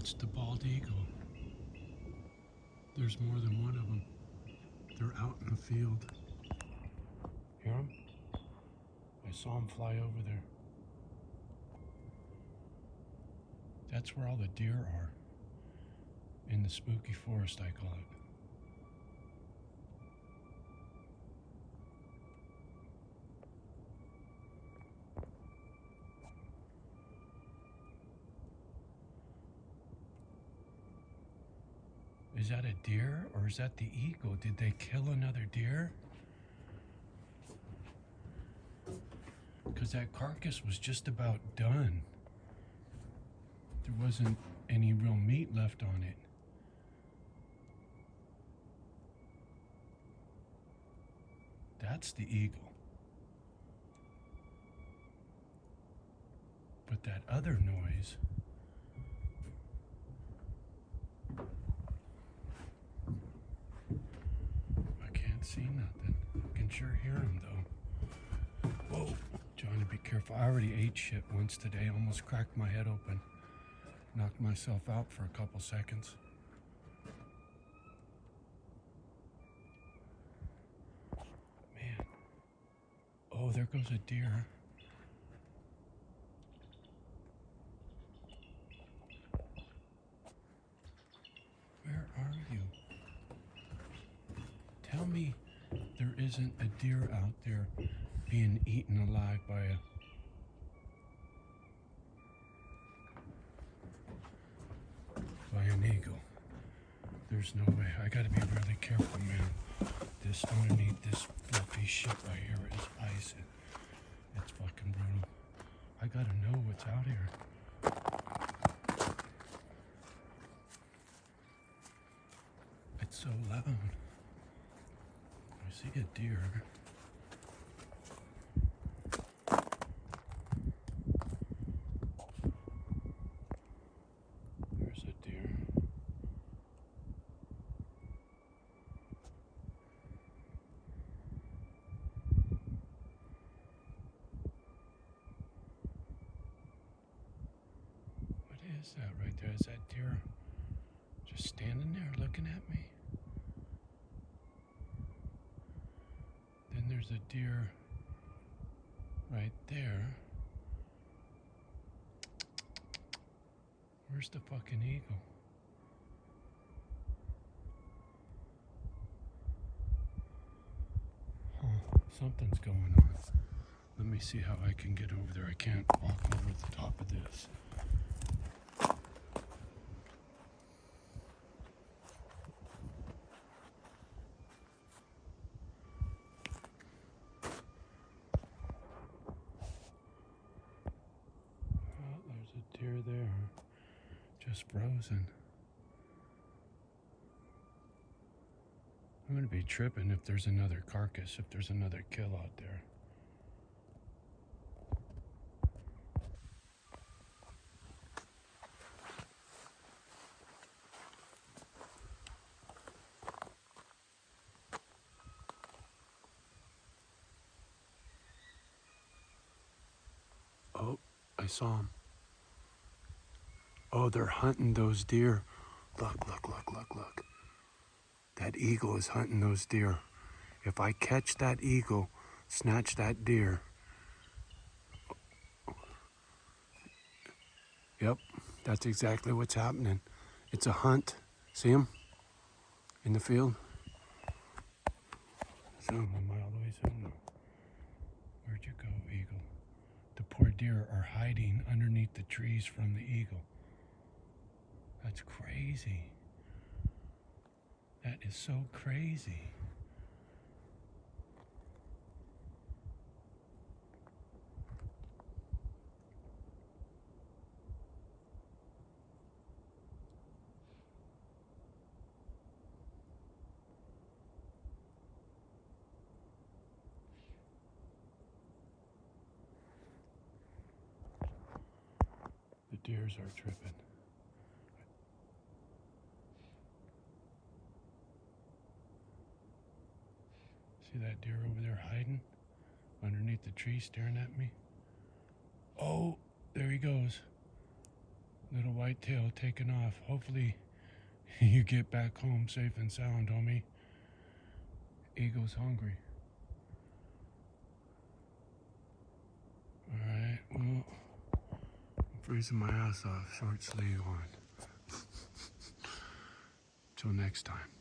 It's the bald eagle. There's more than one of them. They're out in the field. Hear them? I saw them fly over there. That's where all the deer are. In the spooky forest, I call it. Is that a deer or is that the eagle? Did they kill another deer? Because that carcass was just about done. There wasn't any real meat left on it. That's the eagle. But that other noise, I can't see nothing. I can sure hear him though. Whoa, Johnny, be careful. I already ate shit once today. Almost cracked my head open. Knocked myself out for a couple seconds. Man. Oh, there goes a deer. Where are you? Tell me there isn't a deer out there being eaten alive by an eagle. There's no way. I gotta be really careful, man. This underneath this fluffy shit right here is ice. It's fucking brutal. I gotta know what's out here. It's so loud. I see a deer. There's a deer. What is that right there? Is that deer just standing there looking at me? Then there's a deer right there. Where's the fucking eagle? Huh, something's going on. Let me see how I can get over there. I can't walk over the top of this. Oh, there's a deer there. Just frozen. I'm gonna be tripping if there's another carcass, if there's another kill out there. Oh, I saw him. Oh, they're hunting those deer. Look, look, look, look, look. That eagle is hunting those deer. If I catch that eagle, snatch that deer. Yep, that's exactly what's happening. It's a hunt. See him? In the field? Zoom, am I all the way zoomed? Where'd you go, eagle? The poor deer are hiding underneath the trees from the eagle. That's crazy. That is so crazy. The deers are tripping. See that deer over there hiding underneath the tree staring at me? Oh, there he goes. Little whitetail taking off. Hopefully you get back home safe and sound, homie. Eagle's hungry. Alright, well, I'm freezing my ass off. Short sleeve on. Till next time.